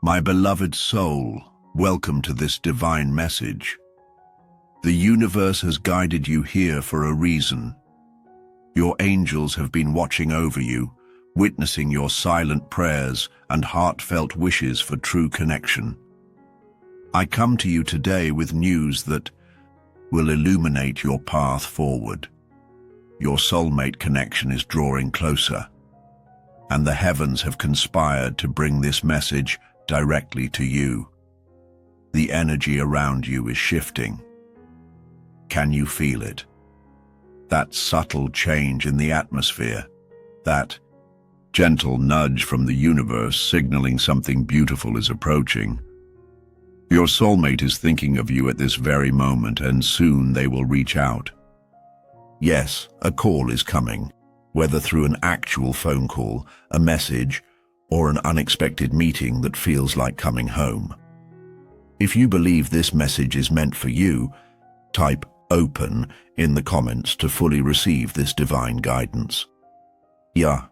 My beloved soul, welcome to this divine message. The universe has guided you here for a reason. Your angels have been watching over you, witnessing your silent prayers and heartfelt wishes for true connection. I come to you today with news that will illuminate your path forward. Your soulmate connection is drawing closer, and the heavens have conspired to bring this message directly to you. The energy around you is shifting. Can you feel it? That subtle change in the atmosphere, that gentle nudge from the universe signaling something beautiful is approaching. Your soulmate is thinking of you at this very moment, and soon they will reach out. Yes, a call is coming, whether through an actual phone call, a message, or an unexpected meeting that feels like coming home. If you believe this message is meant for you, type "open" in the comments to fully receive this divine guidance. Yeah,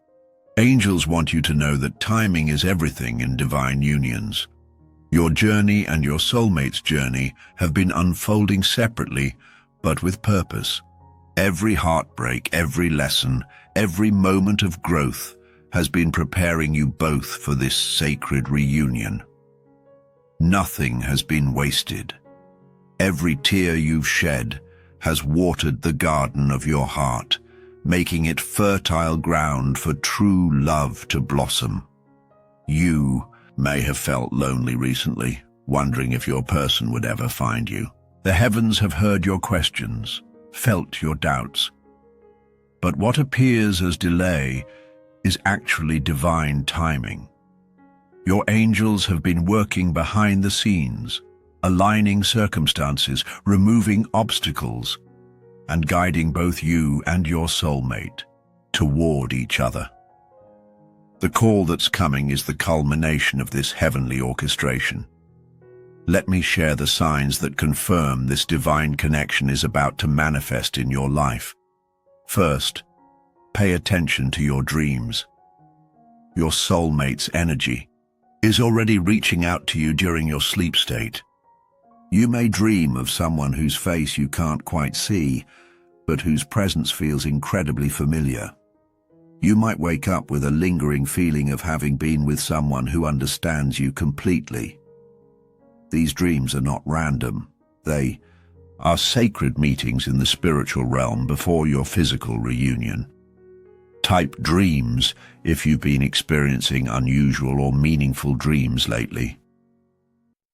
angels want you to know that timing is everything in divine unions. Your journey and your soulmate's journey have been unfolding separately, but with purpose. Every heartbreak, every lesson, every moment of growth has been preparing you both for this sacred reunion. Nothing has been wasted. Every tear you've shed has watered the garden of your heart, making it fertile ground for true love to blossom. You may have felt lonely recently, wondering if your person would ever find you. The heavens have heard your questions, felt your doubts. But what appears as delay is actually divine timing. Your angels have been working behind the scenes, aligning circumstances, removing obstacles, and guiding both you and your soulmate toward each other. The call that's coming is the culmination of this heavenly orchestration. Let me share the signs that confirm this divine connection is about to manifest in your life. First, pay attention to your dreams. Your soulmate's energy is already reaching out to you during your sleep state. You may dream of someone whose face you can't quite see, but whose presence feels incredibly familiar. You might wake up with a lingering feeling of having been with someone who understands you completely. These dreams are not random. They are sacred meetings in the spiritual realm before your physical reunion. Type "dreams" if you've been experiencing unusual or meaningful dreams lately.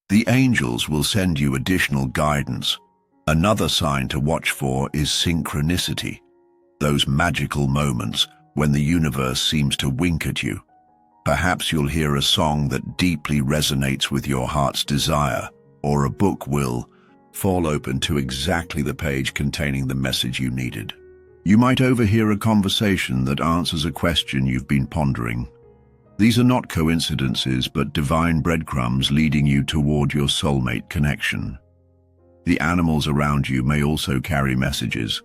The angels will send you additional guidance. Another sign to watch for is synchronicity, those magical moments when the universe seems to wink at you. Perhaps you'll hear a song that deeply resonates with your heart's desire, or a book will fall open to exactly the page containing the message you needed. You might overhear a conversation that answers a question you've been pondering. These are not coincidences, but divine breadcrumbs leading you toward your soulmate connection. The animals around you may also carry messages.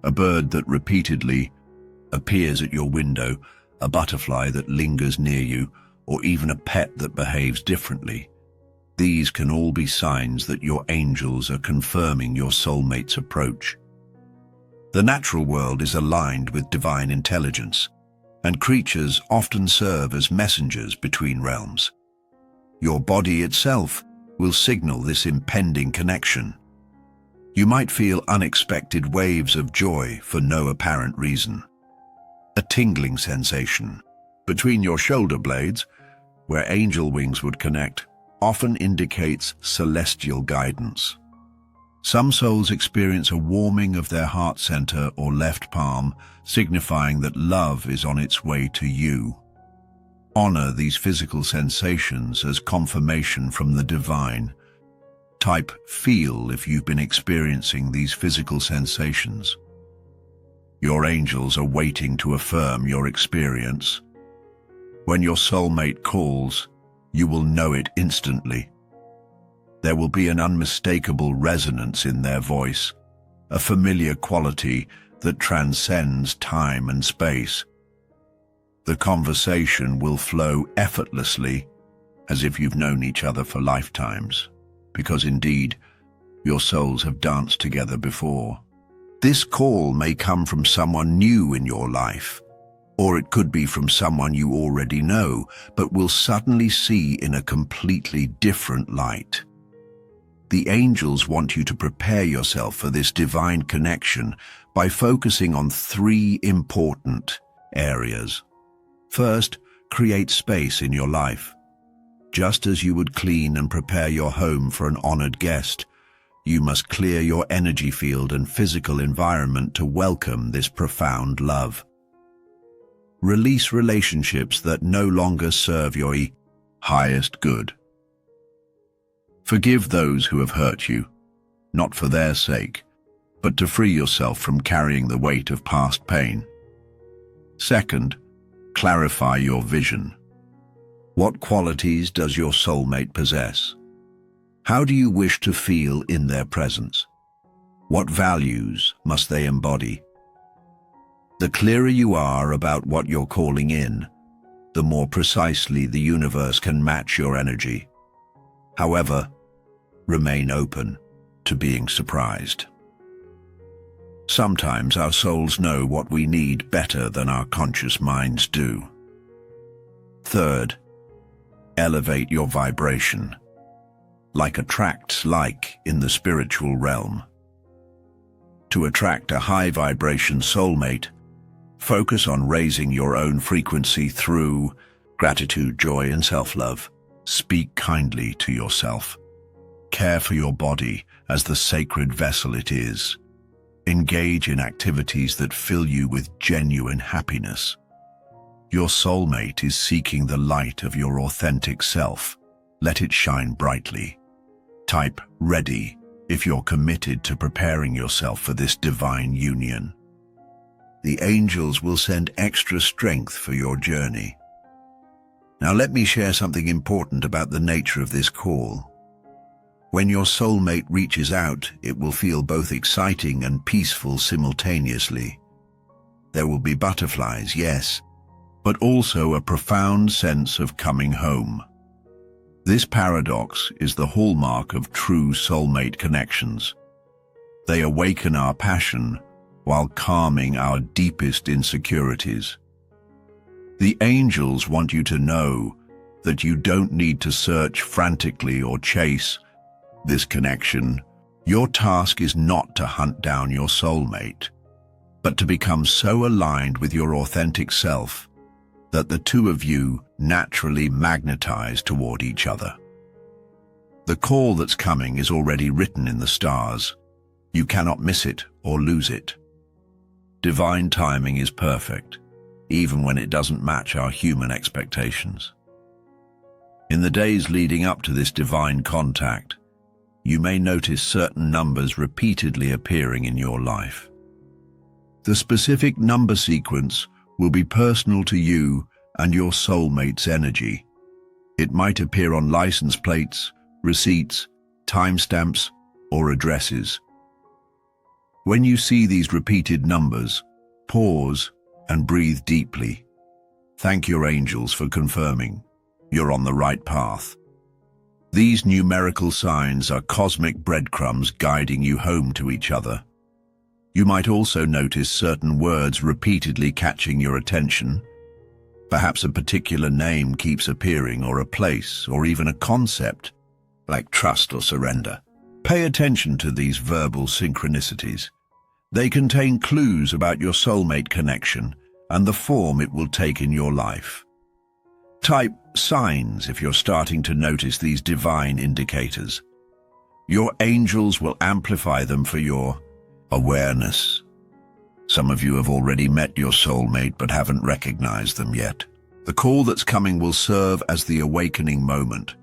A bird that repeatedly appears at your window, a butterfly that lingers near you, or even a pet that behaves differently. These can all be signs that your angels are confirming your soulmate's approach. The natural world is aligned with divine intelligence, and creatures often serve as messengers between realms. Your body itself will signal this impending connection. You might feel unexpected waves of joy for no apparent reason. A tingling sensation between your shoulder blades, where angel wings would connect, often indicates celestial guidance. Some souls experience a warming of their heart center or left palm, signifying that love is on its way to you. Honor these physical sensations as confirmation from the divine. Type "feel" if you've been experiencing these physical sensations. Your angels are waiting to affirm your experience. When your soulmate calls, you will know it instantly. There will be an unmistakable resonance in their voice, a familiar quality that transcends time and space. The conversation will flow effortlessly, as if you've known each other for lifetimes, because indeed, your souls have danced together before. This call may come from someone new in your life, or it could be from someone you already know, but will suddenly see in a completely different light. The angels want you to prepare yourself for this divine connection by focusing on 3 important areas. First, create space in your life. Just as you would clean and prepare your home for an honored guest, you must clear your energy field and physical environment to welcome this profound love. Release relationships that no longer serve your highest good. Forgive those who have hurt you, not for their sake, but to free yourself from carrying the weight of past pain. Second, clarify your vision. What qualities does your soulmate possess? How do you wish to feel in their presence? What values must they embody? The clearer you are about what you're calling in, the more precisely the universe can match your energy. However, remain open to being surprised. Sometimes our souls know what we need better than our conscious minds do. Third, elevate your vibration. Like attracts like in the spiritual realm. To attract a high vibration soulmate, focus on raising your own frequency through gratitude, joy, and self-love. Speak kindly to yourself. Care for your body as the sacred vessel it is. Engage in activities that fill you with genuine happiness. Your soulmate is seeking the light of your authentic self. Let it shine brightly. Type ready if you're committed to preparing yourself for this divine union. The angels will send extra strength for your journey. Now let me share something important about the nature of this call. When your soulmate reaches out, it will feel both exciting and peaceful simultaneously. There will be butterflies, yes, but also a profound sense of coming home. This paradox is the hallmark of true soulmate connections. They awaken our passion while calming our deepest insecurities. The angels want you to know that you don't need to search frantically or chase this connection. Your task is not to hunt down your soulmate, but to become so aligned with your authentic self that the two of you naturally magnetize toward each other. The call that's coming is already written in the stars. You cannot miss it or lose it. Divine timing is perfect, even when it doesn't match our human expectations. In the days leading up to this divine contact, you may notice certain numbers repeatedly appearing in your life. The specific number sequence will be personal to you and your soulmate's energy. It might appear on license plates, receipts, timestamps, or addresses. When you see these repeated numbers, pause and breathe deeply. Thank your angels for confirming you're on the right path. These numerical signs are cosmic breadcrumbs guiding you home to each other. You might also notice certain words repeatedly catching your attention. Perhaps a particular name keeps appearing, or a place, or even a concept, like trust or surrender. Pay attention to these verbal synchronicities. They contain clues about your soulmate connection and the form it will take in your life. Type signs if you're starting to notice these divine indicators. Your angels will amplify them for your awareness. Some of you have already met your soulmate but haven't recognized them yet. The call that's coming will serve as the awakening moment,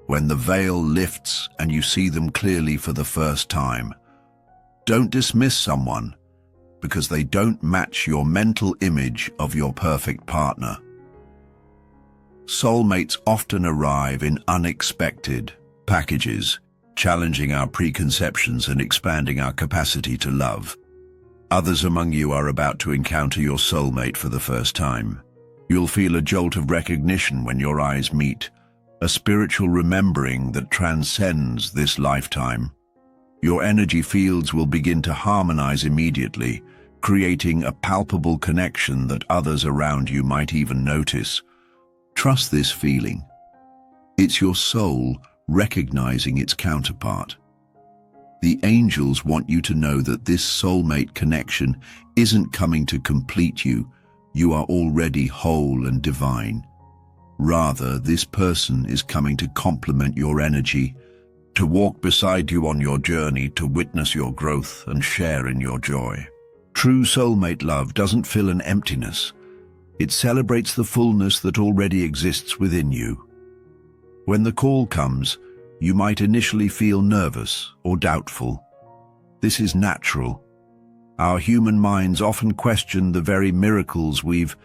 when the veil lifts and you see them clearly for the first time. Don't dismiss someone because they don't match your mental image of your perfect partner. Soulmates often arrive in unexpected packages, challenging our preconceptions and expanding our capacity to love. Others among you are about to encounter your soulmate for the first time. You'll feel a jolt of recognition when your eyes meet, a spiritual remembering that transcends this lifetime. Your energy fields will begin to harmonize immediately, creating a palpable connection that others around you might even notice. Trust this feeling. It's your soul recognizing its counterpart. The angels want you to know that this soulmate connection isn't coming to complete you. You are already whole and divine. Rather, this person is coming to complement your energy, to walk beside you on your journey, to witness your growth and share in your joy. True soulmate love doesn't fill an emptiness. It celebrates the fullness that already exists within you. When the call comes, you might initially feel nervous or doubtful. This is natural. Our human minds often question the very miracles we've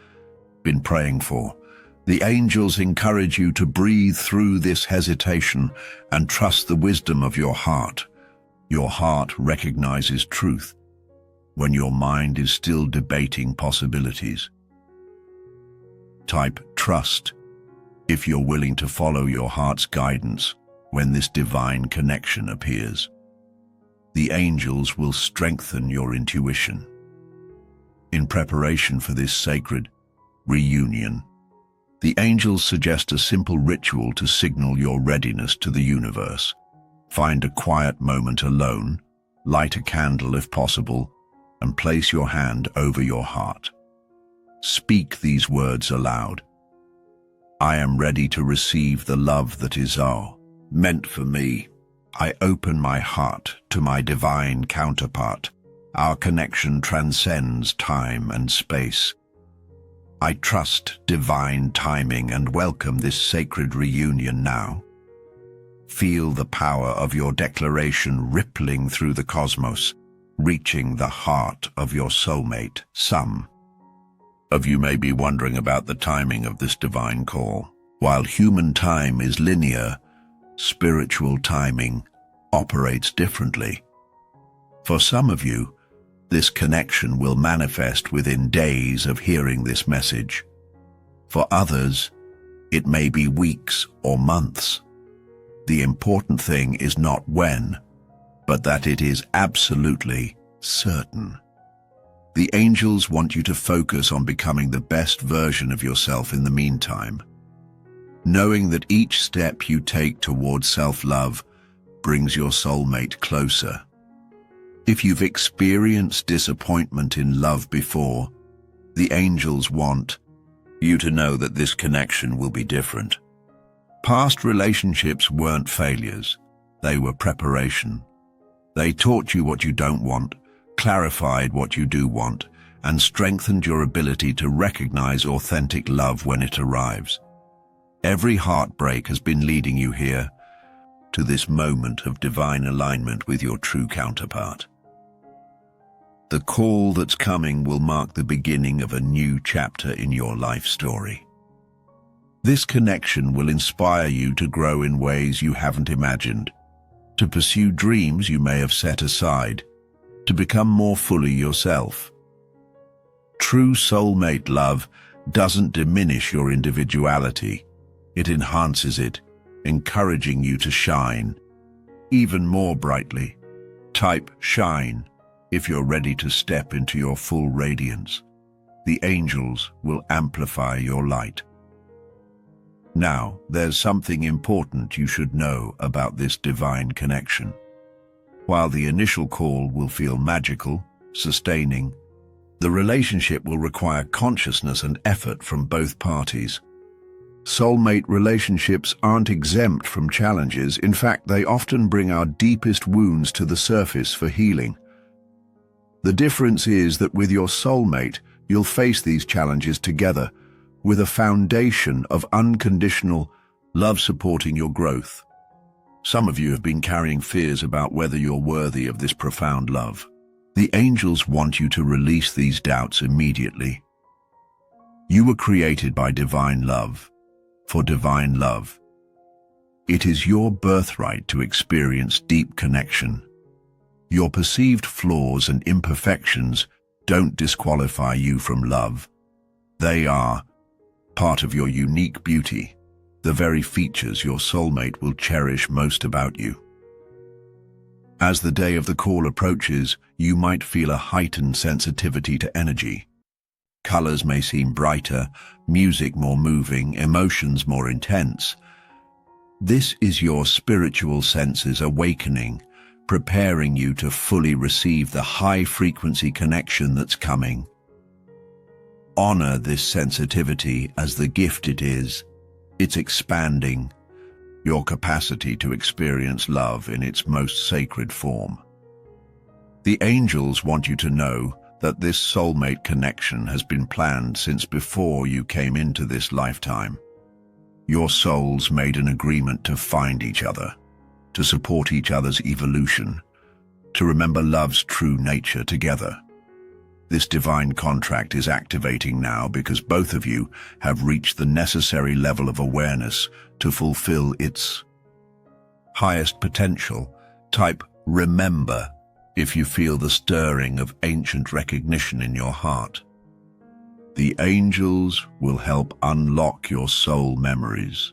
been praying for. The angels encourage you to breathe through this hesitation and trust the wisdom of your heart. Your heart recognizes truth when your mind is still debating possibilities. Type trust if you're willing to follow your heart's guidance when this divine connection appears. The angels will strengthen your intuition. In preparation for this sacred reunion, the angels suggest a simple ritual to signal your readiness to the universe. Find a quiet moment alone, light a candle if possible, and place your hand over your heart. Speak these words aloud. I am ready to receive the love that is meant for me. I open my heart to my divine counterpart. Our connection transcends time and space. I trust divine timing and welcome this sacred reunion now. Feel the power of your declaration rippling through the cosmos, reaching the heart of your soulmate. Some of you may be wondering about the timing of this divine call. While human time is linear, spiritual timing operates differently. For some of you, this connection will manifest within days of hearing this message. For others, it may be weeks or months. The important thing is not when, but that it is absolutely certain. The angels want you to focus on becoming the best version of yourself in the meantime, knowing that each step you take towards self-love brings your soulmate closer. If you've experienced disappointment in love before, the angels want you to know that this connection will be different. Past relationships weren't failures, they were preparation. They taught you what you don't want, clarified what you do want, and strengthened your ability to recognize authentic love when it arrives. Every heartbreak has been leading you here, to this moment of divine alignment with your true counterpart. The call that's coming will mark the beginning of a new chapter in your life story. This connection will inspire you to grow in ways you haven't imagined, to pursue dreams you may have set aside, to become more fully yourself. True soulmate love doesn't diminish your individuality. It enhances it, encouraging you to shine even more brightly. Type shine if you're ready to step into your full radiance. The angels will amplify your light. Now, there's something important you should know about this divine connection. While the initial call will feel magical, sustaining, the relationship will require consciousness and effort from both parties. Soulmate relationships aren't exempt from challenges. In fact, they often bring our deepest wounds to the surface for healing. The difference is that with your soulmate, you'll face these challenges together, with a foundation of unconditional love supporting your growth. Some of you have been carrying fears about whether you're worthy of this profound love. The angels want you to release these doubts immediately. You were created by divine love, for divine love. It is your birthright to experience deep connection. Your perceived flaws and imperfections don't disqualify you from love. They are part of your unique beauty. the very features your soulmate will cherish most about you. As the day of the call approaches, you might feel a heightened sensitivity to energy. Colors may seem brighter, music more moving, emotions more intense. This is your spiritual senses awakening, preparing you to fully receive the high-frequency connection that's coming. Honor this sensitivity as the gift it is. It's expanding your capacity to experience love in its most sacred form. The angels want you to know that this soulmate connection has been planned since before you came into this lifetime. Your souls made an agreement to find each other, to support each other's evolution, to remember love's true nature together. This divine contract is activating now because both of you have reached the necessary level of awareness to fulfill its highest potential. Type "remember" if you feel the stirring of ancient recognition in your heart. The angels will help unlock your soul memories.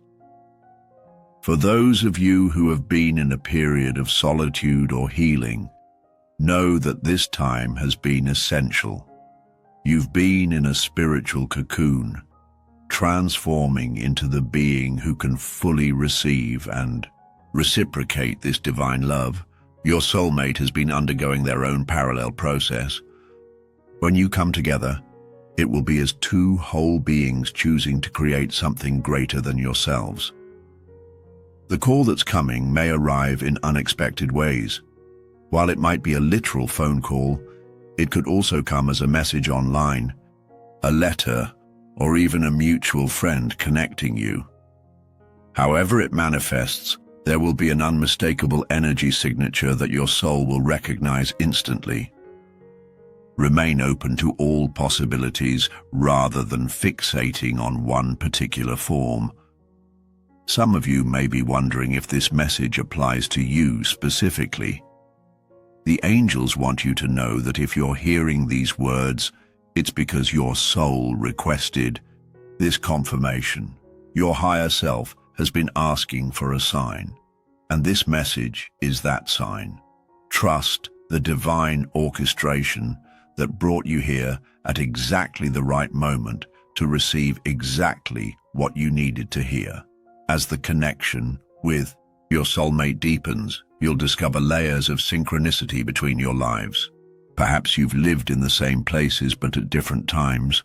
For those of you who have been in a period of solitude or healing, know that this time has been essential. You've been in a spiritual cocoon, transforming into the being who can fully receive and reciprocate this divine love. Your soulmate has been undergoing their own parallel process. When you come together, it will be as two whole beings choosing to create something greater than yourselves. The call that's coming may arrive in unexpected ways. While it might be a literal phone call, it could also come as a message online, a letter, or even a mutual friend connecting you. However it manifests, there will be an unmistakable energy signature that your soul will recognize instantly. Remain open to all possibilities rather than fixating on one particular form. Some of you may be wondering if this message applies to you specifically. The angels want you to know that if you're hearing these words, it's because your soul requested this confirmation. Your higher self has been asking for a sign, and this message is that sign. Trust the divine orchestration that brought you here at exactly the right moment to receive exactly what you needed to hear. As the connection with your soulmate deepens, you'll discover layers of synchronicity between your lives. Perhaps you've lived in the same places but at different times,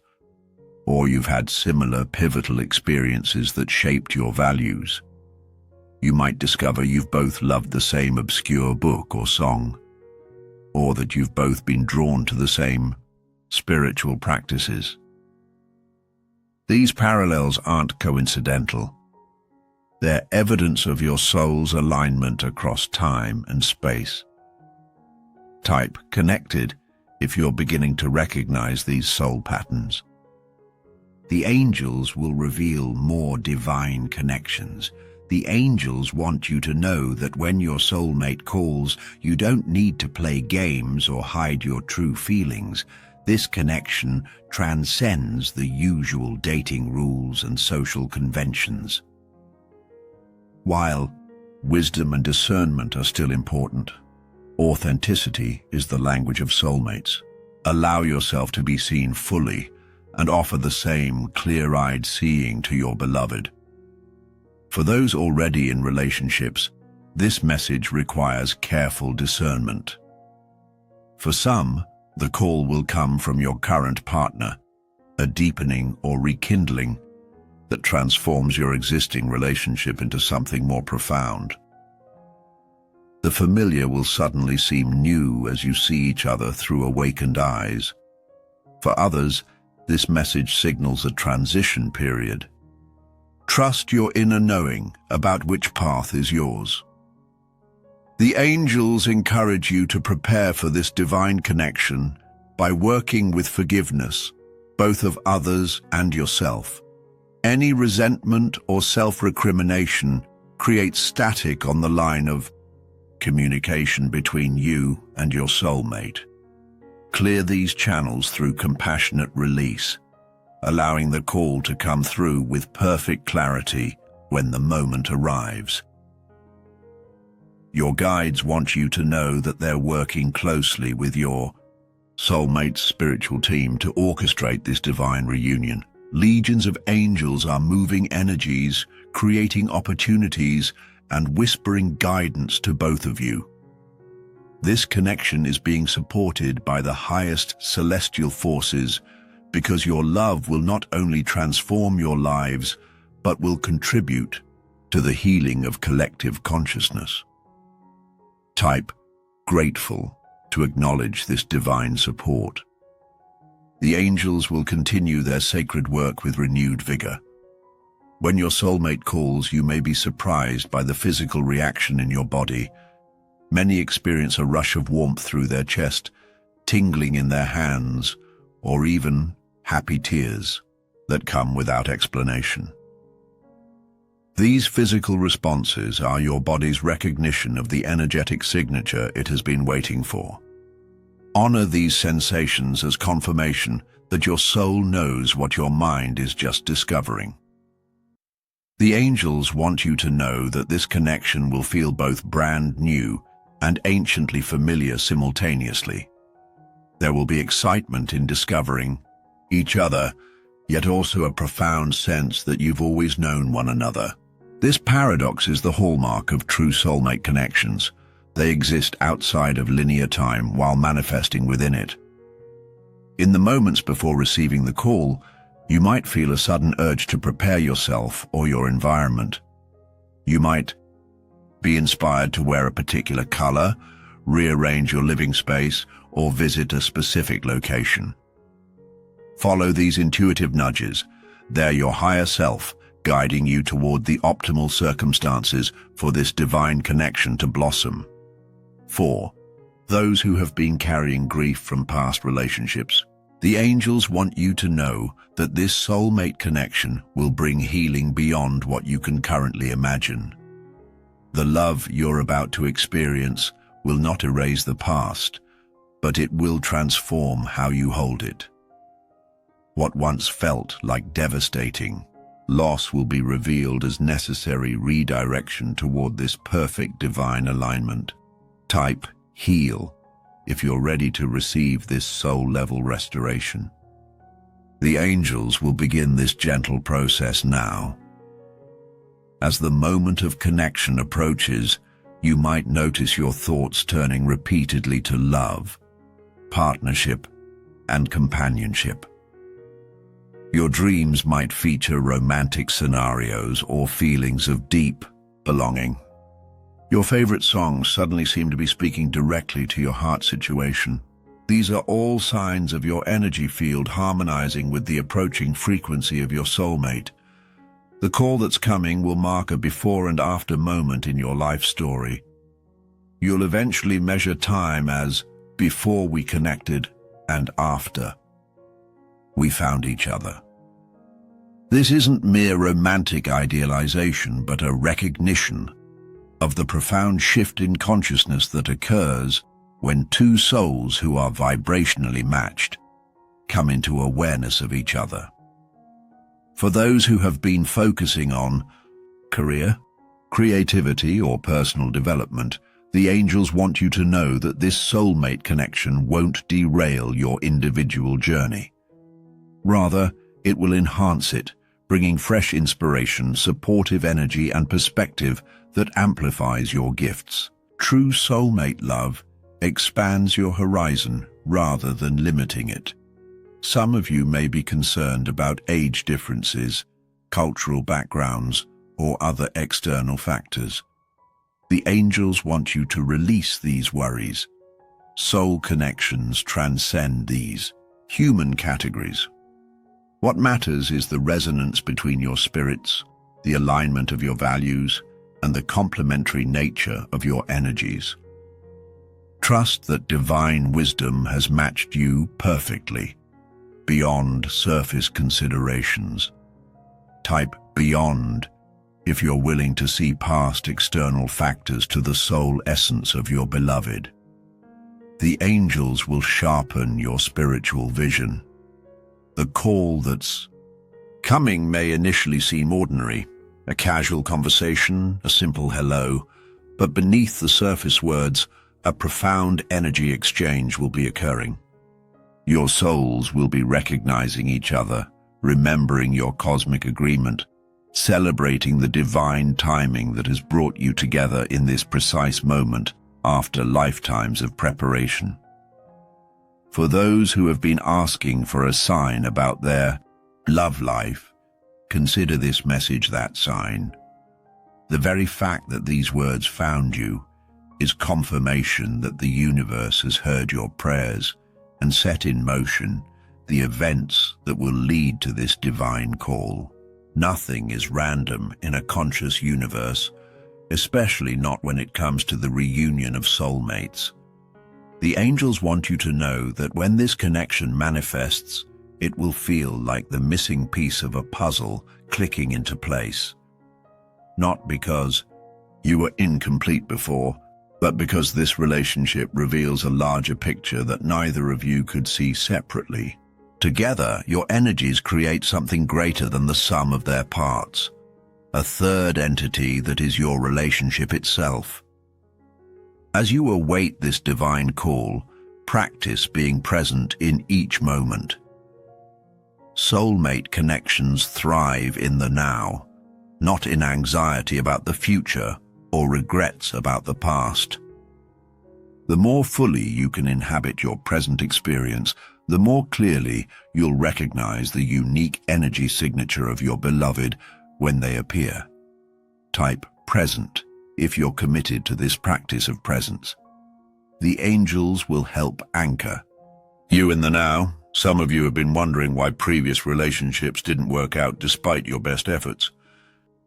or you've had similar pivotal experiences that shaped your values. You might discover you've both loved the same obscure book or song, or that you've both been drawn to the same spiritual practices. These parallels aren't coincidental. They're evidence of your soul's alignment across time and space. Type "connected" if you're beginning to recognize these soul patterns. The angels will reveal more divine connections. The angels want you to know that when your soulmate calls, you don't need to play games or hide your true feelings. This connection transcends the usual dating rules and social conventions. While wisdom and discernment are still important, authenticity is the language of soulmates. Allow yourself to be seen fully and offer the same clear-eyed seeing to your beloved. For those already in relationships, this message requires careful discernment. For some, the call will come from your current partner, a deepening or rekindling that transforms your existing relationship into something more profound. The familiar will suddenly seem new as you see each other through awakened eyes. For others, this message signals a transition period. Trust your inner knowing about which path is yours. The angels encourage you to prepare for this divine connection by working with forgiveness, both of others and yourself. Any resentment or self-recrimination creates static on the line of communication between you and your soulmate. Clear these channels through compassionate release, allowing the call to come through with perfect clarity when the moment arrives. Your guides want you to know that they're working closely with your soulmate spiritual team to orchestrate this divine reunion. Legions of angels are moving energies, creating opportunities, and whispering guidance to both of you. This connection is being supported by the highest celestial forces because your love will not only transform your lives, but will contribute to the healing of collective consciousness. Type grateful to acknowledge this divine support. The angels will continue their sacred work with renewed vigor. When your soulmate calls, you may be surprised by the physical reaction in your body. Many experience a rush of warmth through their chest, tingling in their hands, or even happy tears that come without explanation. These physical responses are your body's recognition of the energetic signature it has been waiting for. Honor these sensations as confirmation that your soul knows what your mind is just discovering. The angels want you to know that this connection will feel both brand new and anciently familiar simultaneously. There will be excitement in discovering each other, yet also a profound sense that you've always known one another. This paradox is the hallmark of true soulmate connections. They exist outside of linear time while manifesting within it. In the moments before receiving the call, you might feel a sudden urge to prepare yourself or your environment. You might be inspired to wear a particular color, rearrange your living space, or visit a specific location. Follow these intuitive nudges. They're your higher self, guiding you toward the optimal circumstances for this divine connection to blossom. 4. Those who have been carrying grief from past relationships. The angels want you to know that this soulmate connection will bring healing beyond what you can currently imagine. The love you're about to experience will not erase the past, but it will transform how you hold it. What once felt like devastating loss will be revealed as necessary redirection toward this perfect divine alignment. Type heal if you're ready to receive this soul-level restoration. The angels will begin this gentle process now. As the moment of connection approaches, you might notice your thoughts turning repeatedly to love, partnership, and companionship. Your dreams might feature romantic scenarios or feelings of deep belonging. Your favorite songs suddenly seem to be speaking directly to your heart situation. These are all signs of your energy field harmonizing with the approaching frequency of your soulmate. The call that's coming will mark a before and after moment in your life story. You'll eventually measure time as before we connected and after we found each other. This isn't mere romantic idealization, but a recognition of the profound shift in consciousness that occurs when two souls who are vibrationally matched come into awareness of each other. For those who have been focusing on career, creativity, or personal development, the angels want you to know that this soulmate connection won't derail your individual journey. Rather, it will enhance it, bringing fresh inspiration, supportive energy, and perspective that amplifies your gifts. True soulmate love expands your horizon rather than limiting it. Some of you may be concerned about age differences, cultural backgrounds, or other external factors. The angels want you to release these worries. Soul connections transcend these human categories. What matters is the resonance between your spirits, the alignment of your values, and the complementary nature of your energies. Trust that divine wisdom has matched you perfectly, beyond surface considerations. Type beyond if you're willing to see past external factors to the soul essence of your beloved. The angels will sharpen your spiritual vision. The call that's coming may initially seem ordinary, A casual conversation, a simple hello, but beneath the surface words, a profound energy exchange will be occurring. Your souls will be recognizing each other, remembering your cosmic agreement, celebrating the divine timing that has brought you together in this precise moment after lifetimes of preparation. For those who have been asking for a sign about their love life, consider this message that sign. The very fact that these words found you is confirmation that the universe has heard your prayers and set in motion the events that will lead to this divine call. Nothing is random in a conscious universe, especially not when it comes to the reunion of soulmates. The angels want you to know that when this connection manifests, it will feel like the missing piece of a puzzle clicking into place. Not because you were incomplete before, but because this relationship reveals a larger picture that neither of you could see separately. Together, your energies create something greater than the sum of their parts, a third entity that is your relationship itself. As you await this divine call, practice being present in each moment. Soulmate connections thrive in the now, not in anxiety about the future or regrets about the past. The more fully you can inhabit your present experience, the more clearly you'll recognize the unique energy signature of your beloved when they appear. Type present if you're committed to this practice of presence. The angels will help anchor you in the now. Some of you have been wondering why previous relationships didn't work out despite your best efforts.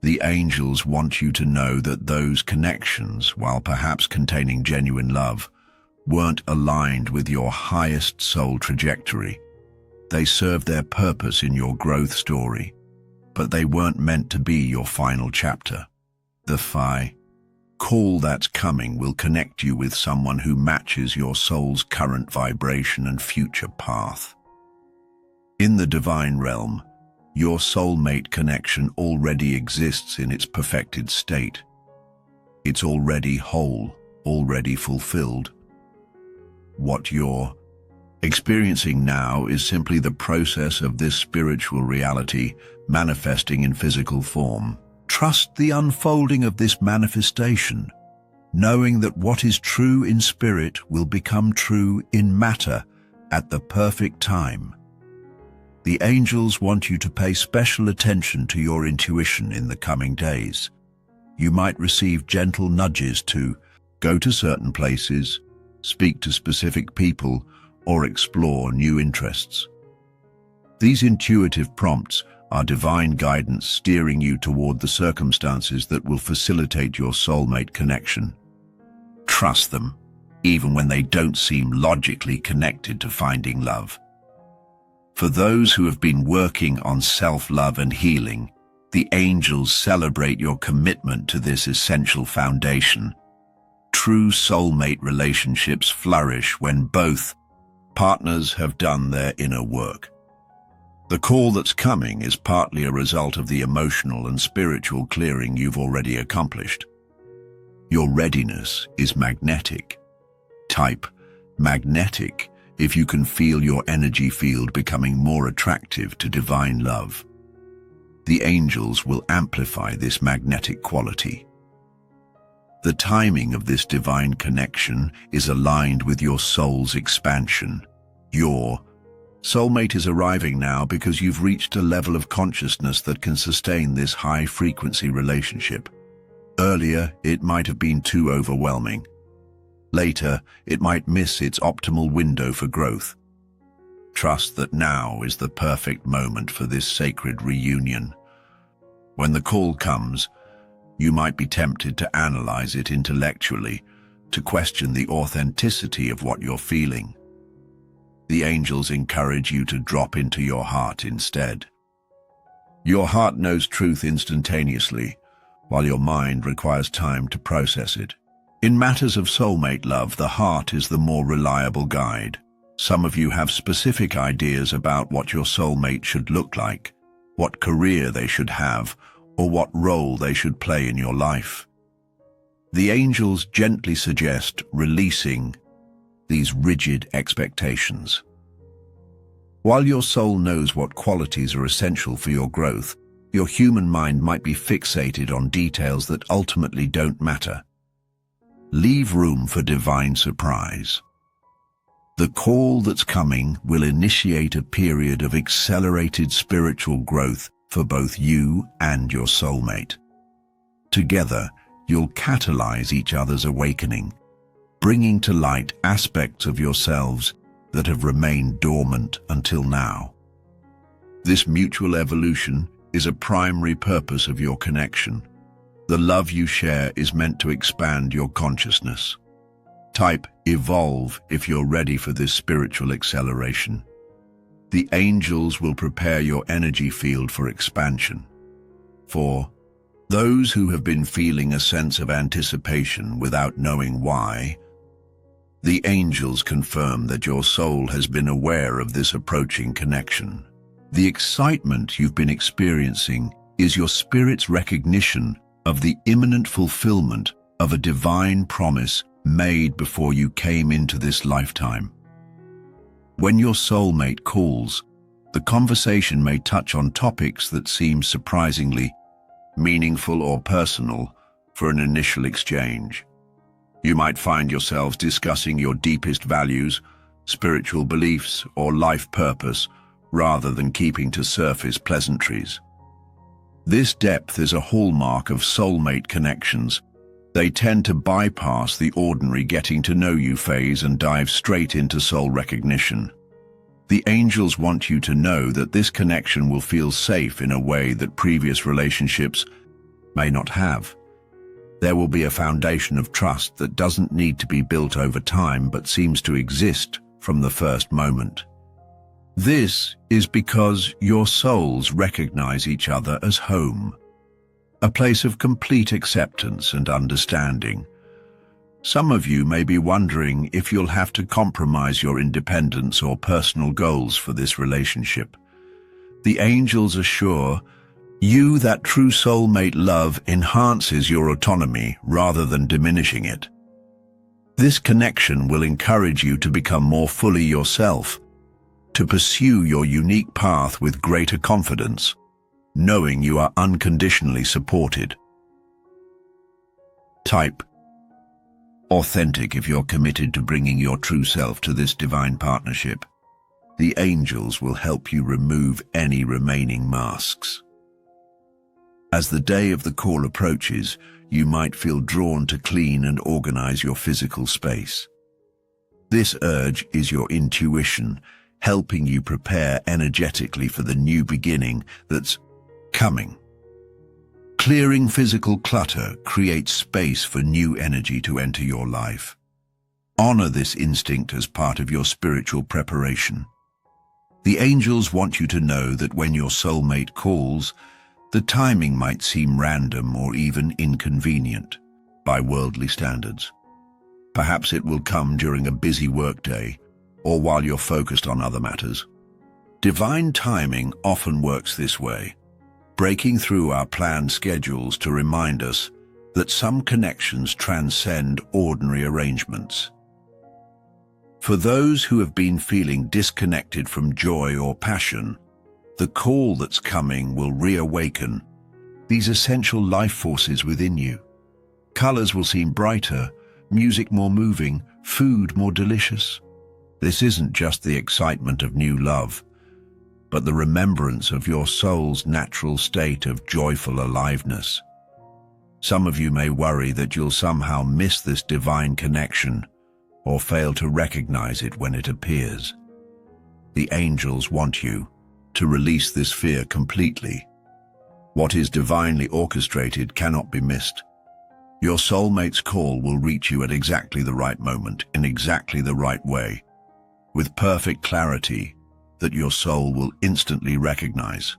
The angels want you to know that those connections, while perhaps containing genuine love, weren't aligned with your highest soul trajectory. They served their purpose in your growth story, but they weren't meant to be your final chapter. The call that's coming will connect you with someone who matches your soul's current vibration and future path. In the divine realm, your soulmate connection already exists in its perfected state. It's already whole, already fulfilled. What you're experiencing now is simply the process of this spiritual reality manifesting in physical form. Trust the unfolding of this manifestation, knowing that what is true in spirit will become true in matter at the perfect time. The angels want you to pay special attention to your intuition in the coming days. You might receive gentle nudges to go to certain places, speak to specific people, or explore new interests. These intuitive prompts are divine guidance steering you toward the circumstances that will facilitate your soulmate connection. Trust them, even when they don't seem logically connected to finding love. For those who have been working on self-love and healing, the angels celebrate your commitment to this essential foundation. True soulmate relationships flourish when both partners have done their inner work. The call that's coming is partly a result of the emotional and spiritual clearing you've already accomplished. Your readiness is magnetic. Type magnetic if you can feel your energy field becoming more attractive to divine love. The angels will amplify this magnetic quality. The timing of this divine connection is aligned with your soul's expansion. Your soulmate is arriving now because you've reached a level of consciousness that can sustain this high-frequency relationship. Earlier, it might have been too overwhelming. Later, it might miss its optimal window for growth. Trust that now is the perfect moment for this sacred reunion. When the call comes, you might be tempted to analyze it intellectually, to question the authenticity of what you're feeling. The angels encourage you to drop into your heart instead. Your heart knows truth instantaneously, while your mind requires time to process it. In matters of soulmate love, the heart is the more reliable guide. Some of you have specific ideas about what your soulmate should look like, what career they should have, or what role they should play in your life. The angels gently suggest releasing these rigid expectations. While your soul knows what qualities are essential for your growth, your human mind might be fixated on details that ultimately don't matter. Leave room for divine surprise. The call that's coming will initiate a period of accelerated spiritual growth for both you and your soulmate. Together, you'll catalyze each other's awakening, bringing to light aspects of yourselves that have remained dormant until now. This mutual evolution is a primary purpose of your connection. The love you share is meant to expand your consciousness. Type evolve if you're ready for this spiritual acceleration. The angels will prepare your energy field for expansion. For those who have been feeling a sense of anticipation without knowing why, the angels confirm that your soul has been aware of this approaching connection. The excitement you've been experiencing is your spirit's recognition of the imminent fulfillment of a divine promise made before you came into this lifetime. When your soulmate calls, the conversation may touch on topics that seem surprisingly meaningful or personal for an initial exchange. You might find yourselves discussing your deepest values, spiritual beliefs, or life purpose, rather than keeping to surface pleasantries. This depth is a hallmark of soulmate connections. They tend to bypass the ordinary getting-to-know-you phase and dive straight into soul recognition. The angels want you to know that this connection will feel safe in a way that previous relationships may not have. There will be a foundation of trust that doesn't need to be built over time but seems to exist from the first moment. This is because your souls recognize each other as home, a place of complete acceptance and understanding. Some of you may be wondering if you'll have to compromise your independence or personal goals for this relationship. The angels assure you that true soulmate love enhances your autonomy rather than diminishing it. This connection will encourage you to become more fully yourself, to pursue your unique path with greater confidence, knowing you are unconditionally supported. Type authentic if you're committed to bringing your true self to this divine partnership. The angels will help you remove any remaining masks. As the day of the call approaches, you might feel drawn to clean and organize your physical space. This urge is your intuition, helping you prepare energetically for the new beginning that's coming. Clearing physical clutter creates space for new energy to enter your life. Honor this instinct as part of your spiritual preparation. The angels want you to know that when your soulmate calls, the timing might seem random or even inconvenient by worldly standards. Perhaps it will come during a busy workday or while you're focused on other matters. Divine timing often works this way, breaking through our planned schedules to remind us that some connections transcend ordinary arrangements. For those who have been feeling disconnected from joy or passion, the call that's coming will reawaken these essential life forces within you. Colors will seem brighter, music more moving, food more delicious. This isn't just the excitement of new love, but the remembrance of your soul's natural state of joyful aliveness. Some of you may worry that you'll somehow miss this divine connection or fail to recognize it when it appears. The angels want you to release this fear completely. What is divinely orchestrated cannot be missed. Your soulmate's call will reach you at exactly the right moment, in exactly the right way, with perfect clarity that your soul will instantly recognize.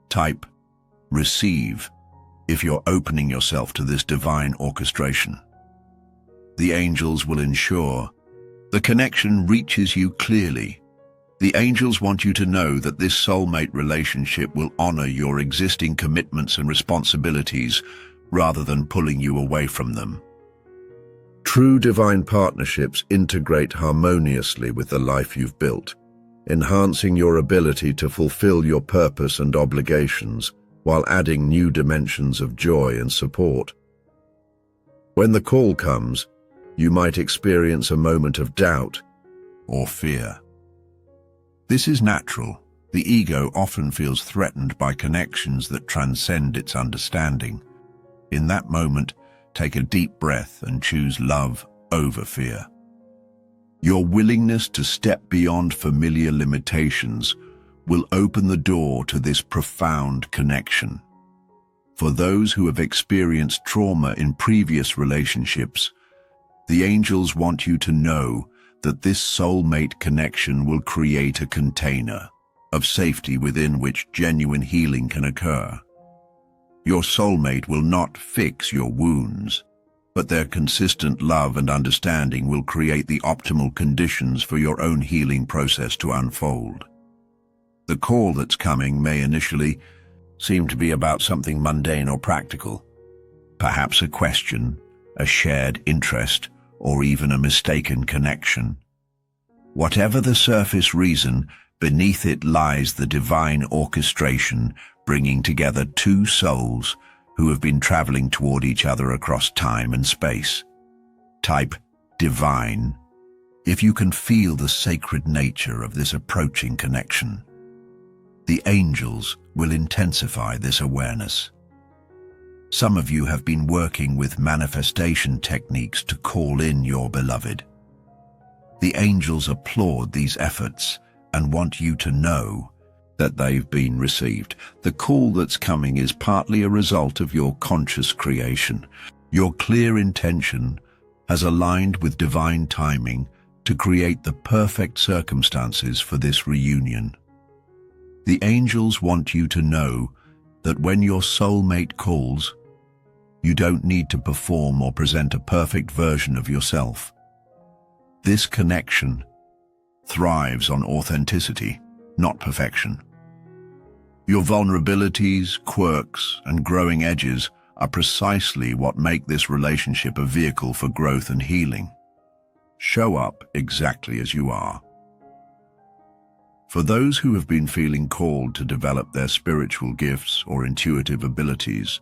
Type receive if you're opening yourself to this divine orchestration. The angels will ensure the connection reaches you clearly, The angels want you to know that this soulmate relationship will honor your existing commitments and responsibilities rather than pulling you away from them. True divine partnerships integrate harmoniously with the life you've built, enhancing your ability to fulfill your purpose and obligations while adding new dimensions of joy and support. When the call comes, you might experience a moment of doubt or fear. This is natural. The ego often feels threatened by connections that transcend its understanding. In that moment, take a deep breath and choose love over fear. Your willingness to step beyond familiar limitations will open the door to this profound connection. For those who have experienced trauma in previous relationships, the angels want you to know that this soulmate connection will create a container of safety within which genuine healing can occur. Your soulmate will not fix your wounds, but their consistent love and understanding will create the optimal conditions for your own healing process to unfold. The call that's coming may initially seem to be about something mundane or practical, perhaps a question, a shared interest, or even a mistaken connection. Whatever the surface reason, beneath it lies the divine orchestration bringing together two souls who have been traveling toward each other across time and space. Type divine if you can feel the sacred nature of this approaching connection. The angels will intensify this awareness. Some of you have been working with manifestation techniques to call in your beloved. The angels applaud these efforts and want you to know that they've been received. The call that's coming is partly a result of your conscious creation. Your clear intention has aligned with divine timing to create the perfect circumstances for this reunion. The angels want you to know that when your soulmate calls, you don't need to perform or present a perfect version of yourself. This connection thrives on authenticity, not perfection. Your vulnerabilities, quirks, and growing edges are precisely what make this relationship a vehicle for growth and healing. Show up exactly as you are. For those who have been feeling called to develop their spiritual gifts or intuitive abilities,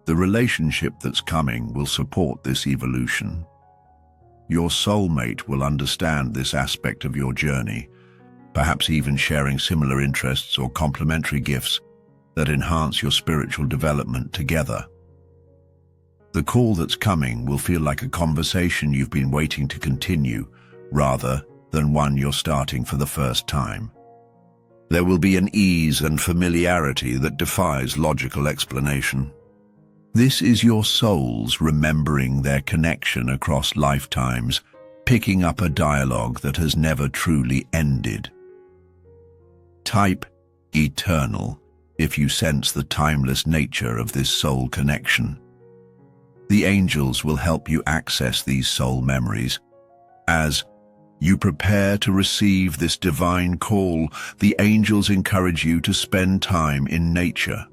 the relationship that's coming will support this evolution. Your soulmate will understand this aspect of your journey, perhaps even sharing similar interests or complementary gifts that enhance your spiritual development together. The call that's coming will feel like a conversation you've been waiting to continue, rather than one you're starting for the first time. There will be an ease and familiarity that defies logical explanation. This is your souls remembering their connection across lifetimes, picking up a dialogue that has never truly ended. Type eternal if you sense the timeless nature of this soul connection. The angels will help you access these soul memories. As you prepare to receive this divine call, the angels encourage you to spend time in nature.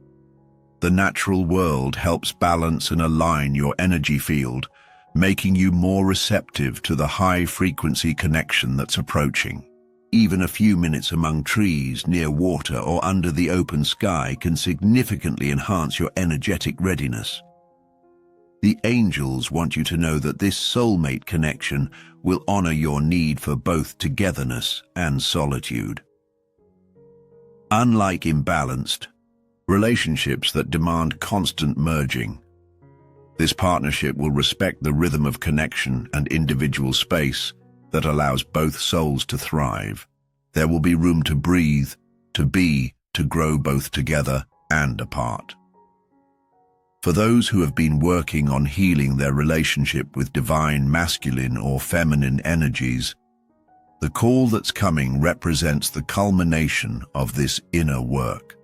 The natural world helps balance and align your energy field, making you more receptive to the high-frequency connection that's approaching. Even a few minutes among trees, near water, or under the open sky can significantly enhance your energetic readiness. The angels want you to know that this soulmate connection will honor your need for both togetherness and solitude. Unlike imbalanced relationships that demand constant merging, this partnership will respect the rhythm of connection and individual space that allows both souls to thrive. There will be room to breathe, to be, to grow both together and apart. For those who have been working on healing their relationship with divine masculine or feminine energies, the call that's coming represents the culmination of this inner work.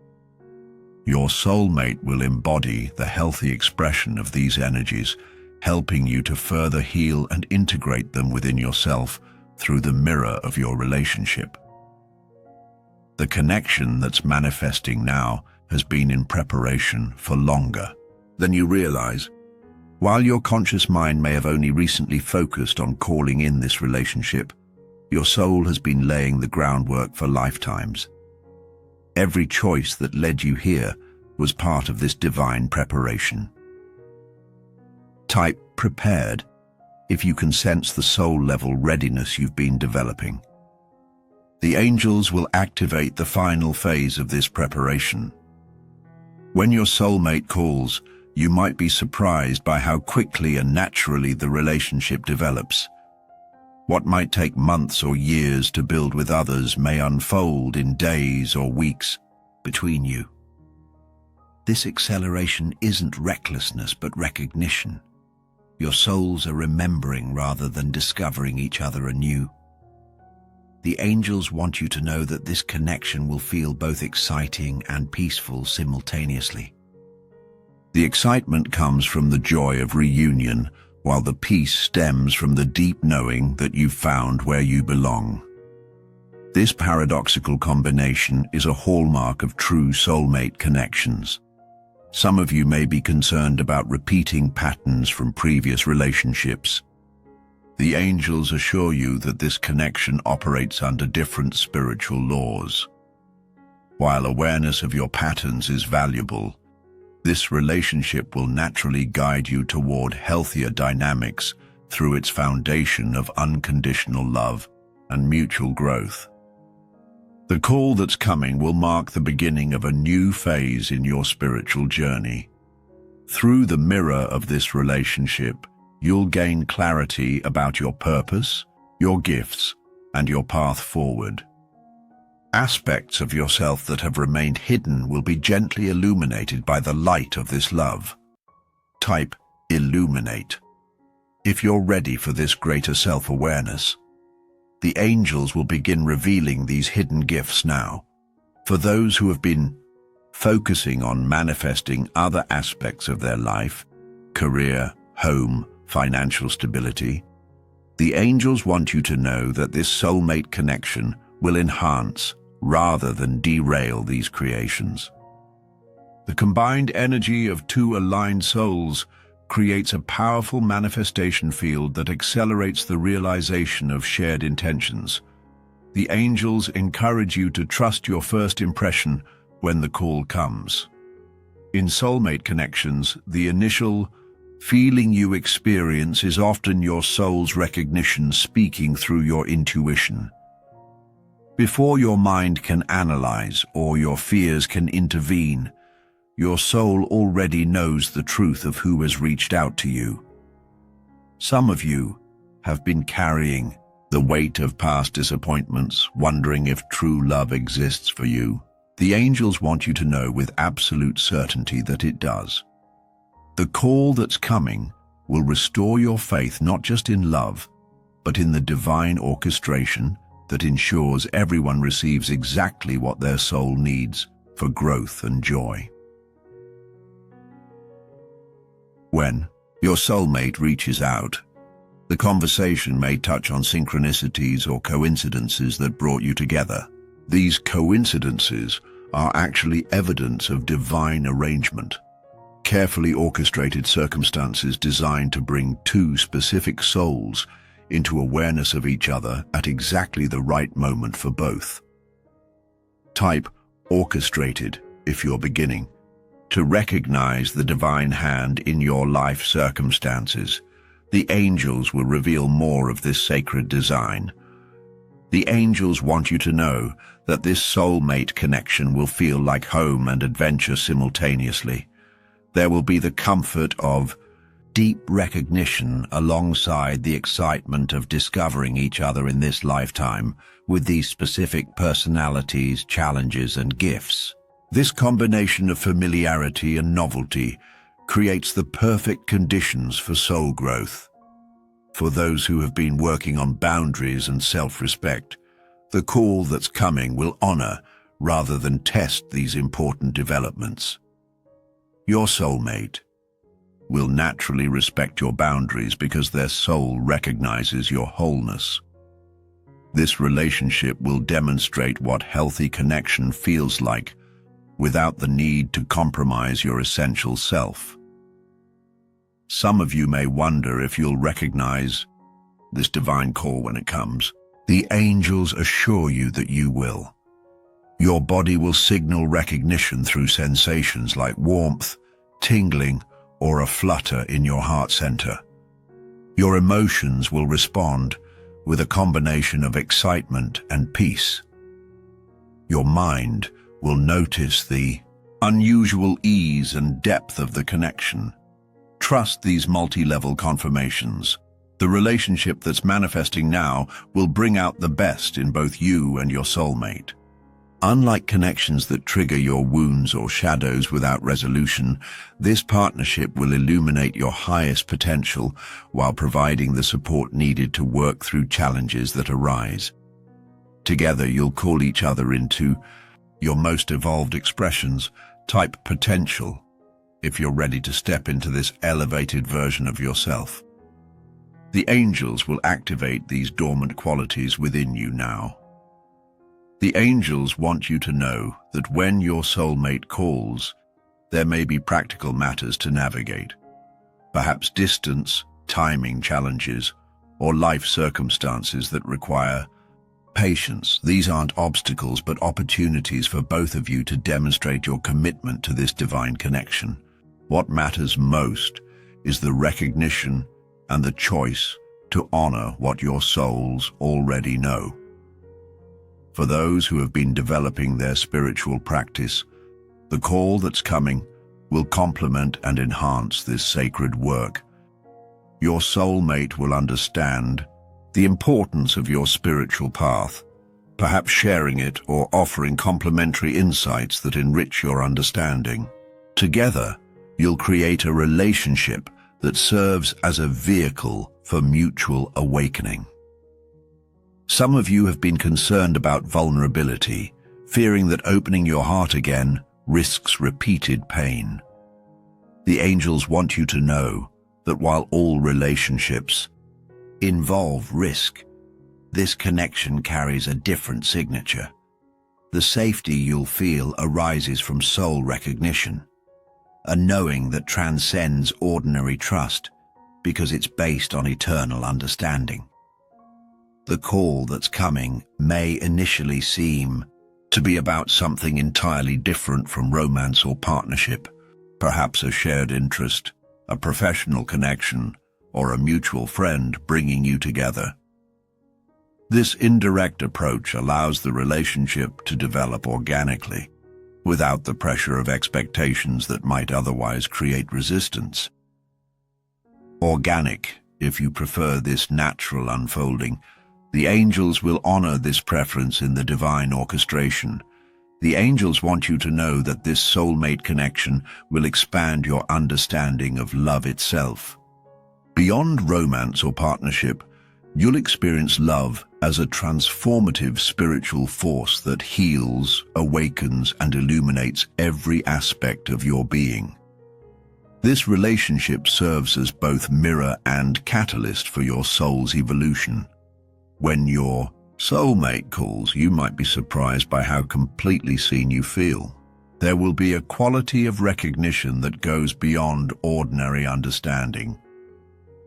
Your soulmate will embody the healthy expression of these energies, helping you to further heal and integrate them within yourself through the mirror of your relationship. The connection that's manifesting now has been in preparation for longer than you realize. While your conscious mind may have only recently focused on calling in this relationship, your soul has been laying the groundwork for lifetimes. Every choice that led you here was part of this divine preparation. Type prepared if you can sense the soul-level readiness you've been developing. The angels will activate the final phase of this preparation. When your soulmate calls, you might be surprised by how quickly and naturally the relationship develops. What might take months or years to build with others may unfold in days or weeks between you. This acceleration isn't recklessness but recognition. Your souls are remembering rather than discovering each other anew. The angels want you to know that this connection will feel both exciting and peaceful simultaneously. The excitement comes from the joy of reunion, while the peace stems from the deep knowing that you've found where you belong. This paradoxical combination is a hallmark of true soulmate connections. Some of you may be concerned about repeating patterns from previous relationships. The angels assure you that this connection operates under different spiritual laws. While awareness of your patterns is valuable, this relationship will naturally guide you toward healthier dynamics through its foundation of unconditional love and mutual growth. The call that's coming will mark the beginning of a new phase in your spiritual journey. Through the mirror of this relationship, you'll gain clarity about your purpose, your gifts, and your path forward. Aspects of yourself that have remained hidden will be gently illuminated by the light of this love. Type illuminate if you're ready for this greater self-awareness. The angels will begin revealing these hidden gifts now. For those who have been focusing on manifesting other aspects of their life, career, home, financial stability, the angels want you to know that this soulmate connection will enhance rather than derail these creations. The combined energy of two aligned souls creates a powerful manifestation field that accelerates the realization of shared intentions. The angels encourage you to trust your first impression when the call comes. In soulmate connections, the initial feeling you experience is often your soul's recognition speaking through your intuition. Before your mind can analyze or your fears can intervene, your soul already knows the truth of who has reached out to you. Some of you have been carrying the weight of past disappointments, wondering if true love exists for you. The angels want you to know with absolute certainty that it does. The call that's coming will restore your faith not just in love, but in the divine orchestration that ensures everyone receives exactly what their soul needs for growth and joy. When your soulmate reaches out, the conversation may touch on synchronicities or coincidences that brought you together. These coincidences are actually evidence of divine arrangement, carefully orchestrated circumstances designed to bring two specific souls into awareness of each other at exactly the right moment for both. Type orchestrated if you're beginning to recognize the divine hand in your life circumstances. The angels will reveal more of this sacred design. The angels want you to know that this soulmate connection will feel like home and adventure simultaneously. There will be the comfort of deep recognition alongside the excitement of discovering each other in this lifetime with these specific personalities, challenges, and gifts. This combination of familiarity and novelty creates the perfect conditions for soul growth. For those who have been working on boundaries and self-respect, the call that's coming will honor rather than test these important developments. Your soulmate will naturally respect your boundaries because their soul recognizes your wholeness. This relationship will demonstrate what healthy connection feels like without the need to compromise your essential self. Some of you may wonder if you'll recognize this divine call when it comes. The angels assure you that you will. Your body will signal recognition through sensations like warmth, tingling, or a flutter in your heart center. Your emotions will respond with a combination of excitement and peace. Your mind will notice the unusual ease and depth of the connection. Trust these multi-level confirmations. The relationship that's manifesting now will bring out the best in both you and your soulmate. Unlike connections that trigger your wounds or shadows without resolution, this partnership will illuminate your highest potential while providing the support needed to work through challenges that arise. Together, you'll call each other into your most evolved expressions, type potential, if you're ready to step into this elevated version of yourself. The angels will activate these dormant qualities within you now. The angels want you to know that when your soulmate calls, there may be practical matters to navigate. Perhaps distance, timing challenges, or life circumstances that require patience. These aren't obstacles but opportunities for both of you to demonstrate your commitment to this divine connection. What matters most is the recognition and the choice to honor what your souls already know. For those who have been developing their spiritual practice, the call that's coming will complement and enhance this sacred work. Your soulmate will understand the importance of your spiritual path, perhaps sharing it or offering complementary insights that enrich your understanding. Together, you'll create a relationship that serves as a vehicle for mutual awakening. Some of you have been concerned about vulnerability, fearing that opening your heart again risks repeated pain. The angels want you to know that while all relationships involve risk, this connection carries a different signature. The safety you'll feel arises from soul recognition, a knowing that transcends ordinary trust because it's based on eternal understanding. The call that's coming may initially seem to be about something entirely different from romance or partnership, perhaps a shared interest, a professional connection, or a mutual friend bringing you together. This indirect approach allows the relationship to develop organically, without the pressure of expectations that might otherwise create resistance. Organic, if you prefer this natural unfolding. The angels will honor this preference in the divine orchestration. The angels want you to know that this soulmate connection will expand your understanding of love itself. Beyond romance or partnership, you'll experience love as a transformative spiritual force that heals, awakens, and illuminates every aspect of your being. This relationship serves as both mirror and catalyst for your soul's evolution. When your soulmate calls, you might be surprised by how completely seen you feel. There will be a quality of recognition that goes beyond ordinary understanding,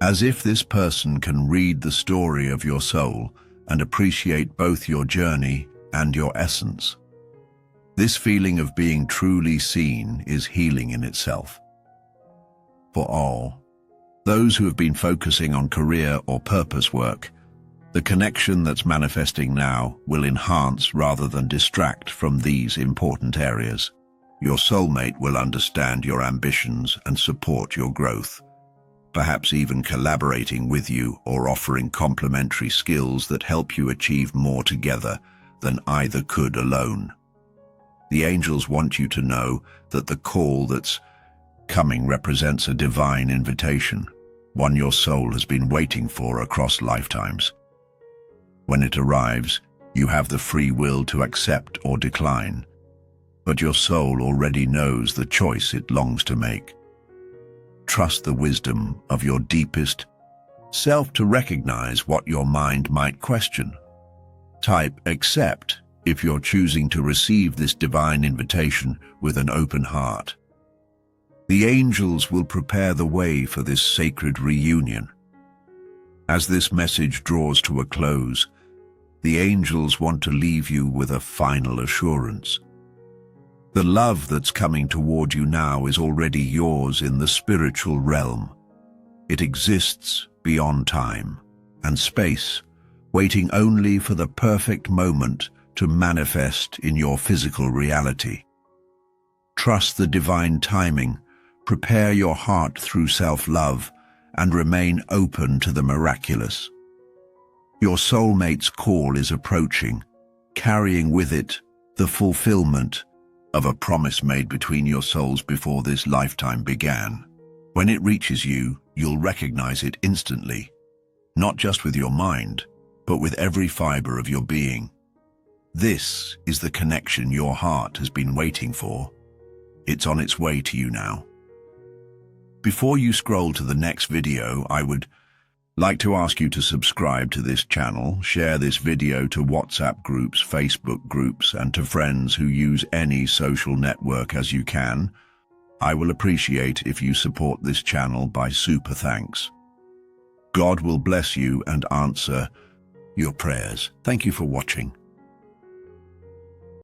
as if this person can read the story of your soul and appreciate both your journey and your essence. This feeling of being truly seen is healing in itself. For all those who have been focusing on career or purpose work, the connection that's manifesting now will enhance rather than distract from these important areas. Your soulmate will understand your ambitions and support your growth, perhaps even collaborating with you or offering complementary skills that help you achieve more together than either could alone. The angels want you to know that the call that's coming represents a divine invitation, one your soul has been waiting for across lifetimes. When it arrives, you have the free will to accept or decline, but your soul already knows the choice it longs to make. Trust the wisdom of your deepest self to recognize what your mind might question. Type accept if you're choosing to receive this divine invitation with an open heart. The angels will prepare the way for this sacred reunion. As this message draws to a close, the angels want to leave you with a final assurance. The love that's coming toward you now is already yours in the spiritual realm. It exists beyond time and space, waiting only for the perfect moment to manifest in your physical reality. Trust the divine timing, prepare your heart through self-love, and remain open to the miraculous. Your soulmate's call is approaching, carrying with it the fulfillment of a promise made between your souls before this lifetime began. When it reaches you, you'll recognize it instantly, not just with your mind, but with every fiber of your being. This is the connection your heart has been waiting for. It's on its way to you now. Before you scroll to the next video, I would like to ask you to subscribe to this channel, share this video to WhatsApp groups, Facebook groups, and to friends who use any social network as you can. I will appreciate if you support this channel by super thanks. God will bless you and answer your prayers. Thank you for watching.